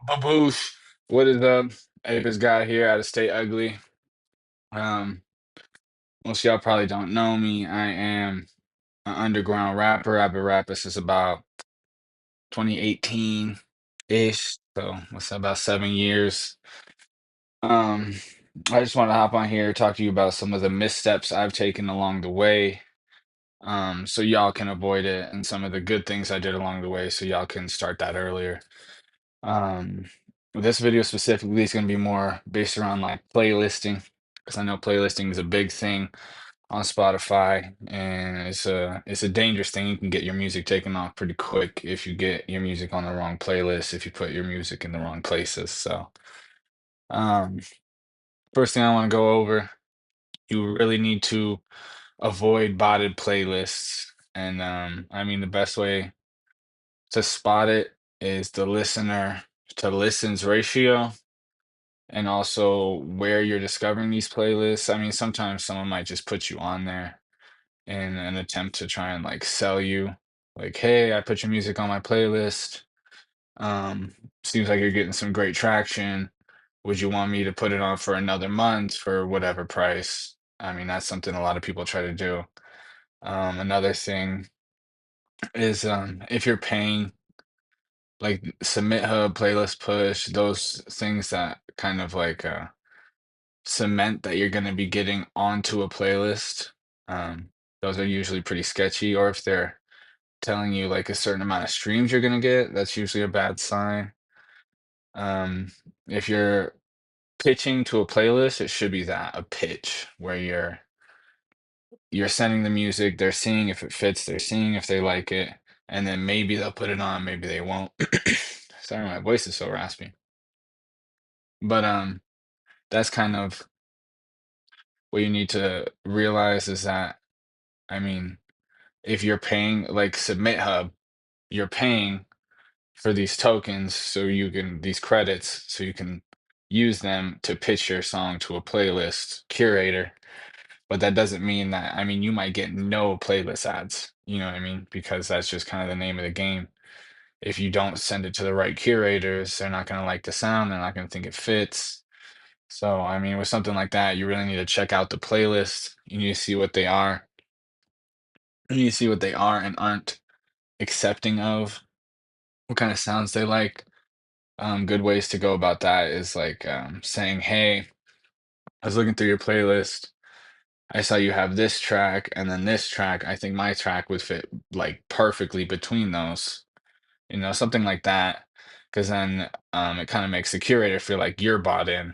Baboosh. What is up? Apis guy here out of State Ugly. Um, Most of y'all probably don't know me. I am an underground rapper. I've been rapping since about 2018-ish. So what's that, about 7 years. Um, I just want to hop on here, talk to you about some of the missteps I've taken along the way. So y'all can avoid it, and some of the good things I did along the way, so y'all can start that earlier. Um, this video specifically is going to be more based around like playlisting, because I know playlisting is a big thing on Spotify, and it's a dangerous thing. You can get your music taken off pretty quick if you get your music on the wrong playlist, if you put your music in the wrong places. So, um, first thing I want to go over, you really need to avoid botted playlists, and I mean the best way to spot it is the listener to listens ratio, and also where you're discovering these playlists. I mean, sometimes someone might just put you on there in an attempt to try and like sell you, like, hey, I put your music on my playlist. Um, Seems like you're getting some great traction. Would you want me to put it on for another month for whatever price? I mean, that's something a lot of people try to do. Another thing is if you're paying like Submit Hub, Playlist Push, those things that kind of like cement that you're going to be getting onto a playlist. Um, those are usually pretty sketchy, or if they're telling you like a certain amount of streams you're going to get, that's usually a bad sign. Um, if you're pitching to a playlist, it should be that, a pitch, where you're sending the music, they're seeing if it fits, they're seeing if they like it, and then maybe they'll put it on, maybe they won't. Sorry, my voice is so raspy. But that's kind of what you need to realize is that, I mean, if you're paying like Submit Hub, you're paying for these tokens so you can these credits so you can use them to pitch your song to a playlist curator. But that doesn't mean that, I mean, you might get no playlist ads, you know what I mean? Because that's just kind of the name of the game. If you don't send it to the right curators, they're not going to like the sound, they're not going to think it fits. So, I mean, with something like that, you really need to check out the playlist. You need to see what they are. You need to see what they are and aren't accepting of, what kind of sounds they like. Good ways to go about that is like saying, "Hey, I was looking through your playlist. I saw you have this track and then this track. I think my track would fit like perfectly between those." You know, something like that. Because then it kind of makes the curator feel like you're bought in,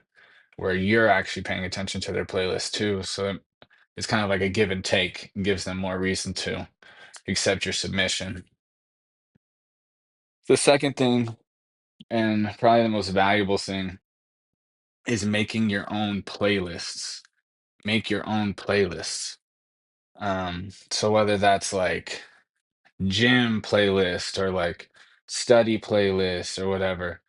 where you're actually paying attention to their playlist too. So it's kind of like a give and take, gives them more reason to accept your submission. The second thing, and probably the most valuable thing, is making your own playlists. Make your own playlists. So whether that's like gym playlist or like study playlist or whatever,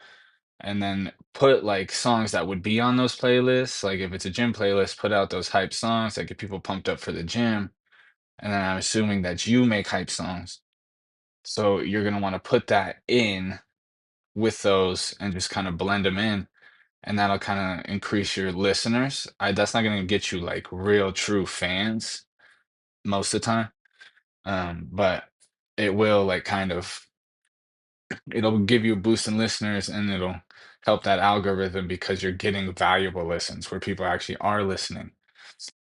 and then put like songs that would be on those playlists. Like if it's a gym playlist, put out those hype songs that get people pumped up for the gym. And then I'm assuming that you make hype songs. So you're gonna want to put that in with those and just kind of blend them in, and that'll kind of increase your listeners. That's not gonna get you like real true fans most of the time. But it will like kind of it'll give you a boost in listeners, and it'll help that algorithm because you're getting valuable listens where people actually are listening.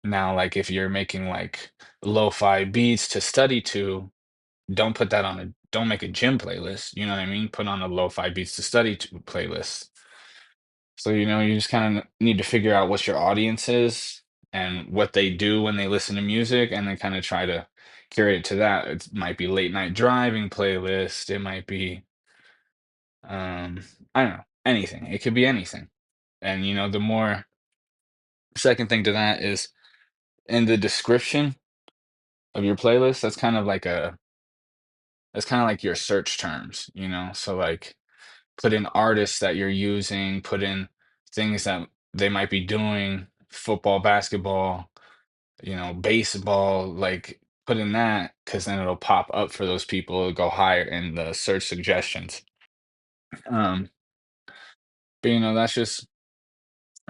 Now, like if you're making like lo-fi beats to study to, don't make a gym playlist, you know what I mean? Put on a lo-fi beats to study to playlist. So, you know, you just kind of need to figure out what your audience is and what they do when they listen to music, and then kind of try to curate it to that. It might be late night driving playlist. It might be, um, I don't know, anything. It could be anything. And, you know, the more second thing to that is in the description of your playlist, that's kind of like your search terms, you know? So like put in artists that you're using, put in things that they might be doing, football, basketball, you know, baseball, like put in that because then it'll pop up for those people, it'll go higher in the search suggestions. Um, But that's just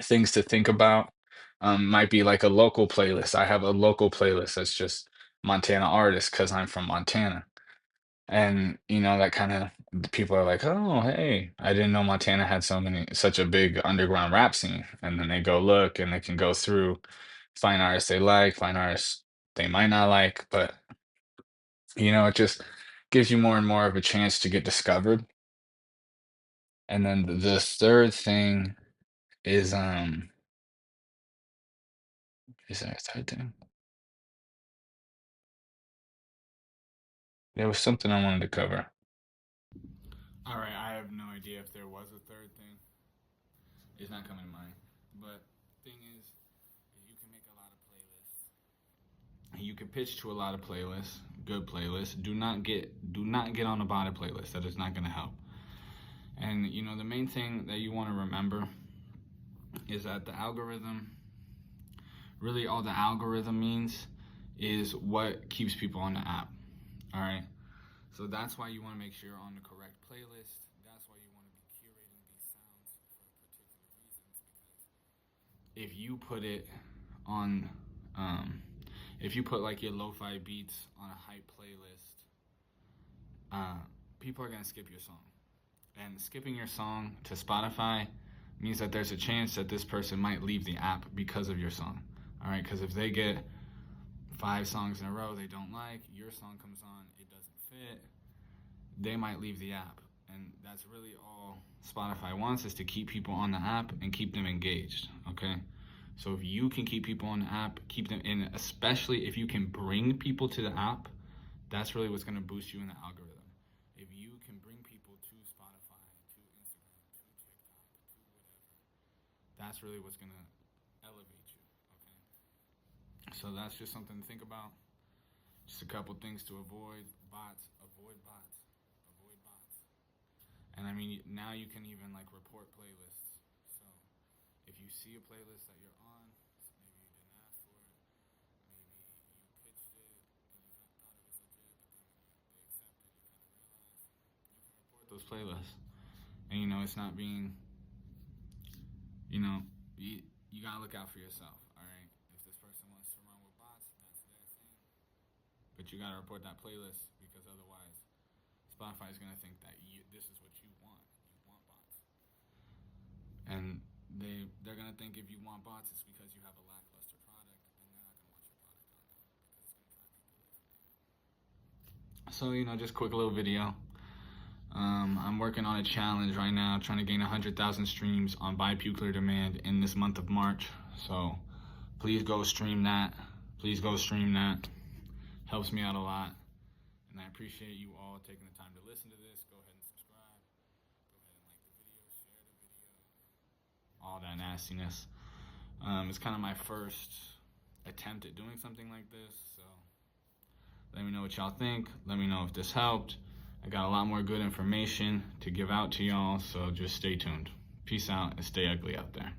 things to think about. Might be like a local playlist. I have a local playlist that's just Montana artists because I'm from Montana. And that kind of people are like, oh, hey, I didn't know Montana had such a big underground rap scene. And then they go look and they can go through, find artists they like, find artists they might not like, but it just gives you more and more of a chance to get discovered. And then the third thing is there a third thing? There was something I wanted to cover. All right, I have no idea if there was a third thing. It's not coming to mind. But thing is, you can make a lot of playlists. You can pitch to a lot of playlists, good playlists. Do not get on a botted playlist. That is not going to help. And the main thing that you want to remember is that the algorithm, really all the algorithm means is what keeps people on the app. All right. So that's why you want to make sure you're on the correct playlist. That's why you want to be curating these sounds for particular reasons. Because if you put it on, if you put like your lo-fi beats on a hype playlist, people are gonna skip your song. And skipping your song to Spotify means that there's a chance that this person might leave the app because of your song. All right, because if they get 5 songs in a row they don't like, your song comes on, it doesn't fit, they might leave the app. And that's really all Spotify wants, is to keep people on the app and keep them engaged, okay? So if you can keep people on the app, keep them in, especially if you can bring people to the app, that's really what's going to boost you in the algorithm. If you can bring people to Spotify, to Instagram, to TikTok, to whatever, that's really what's going to elevate you, okay? So that's just something to think about. Just a couple things to avoid. Bots. And I mean, now you can even like report playlists. So if you see a playlist that you're on, maybe you didn't ask for it, maybe you pitched it and you thought it was legit, but then when they accepted, you kind of realize, you can report those playlists. And it's not being, you gotta look out for yourself, all right? If this person wants to run with bots, that's their thing. But you gotta report that playlist, because otherwise Spotify is gonna think that this is what you want. You want bots, and they're gonna think if you want bots, it's because you have a lackluster product, and they're not gonna want your product on there because it's gonna drive people away from you. So just quick little video. I'm working on a challenge right now, trying to gain 100,000 streams on By Pukular Demand in this month of March. So please go stream that. Helps me out a lot. And I appreciate you all taking the time to listen to this. Go ahead and subscribe. Go ahead and like the video, share the video, all that nastiness. It's kind of my first attempt at doing something like this. So let me know what y'all think. Let me know if this helped. I got a lot more good information to give out to y'all, so just stay tuned. Peace out and stay ugly out there.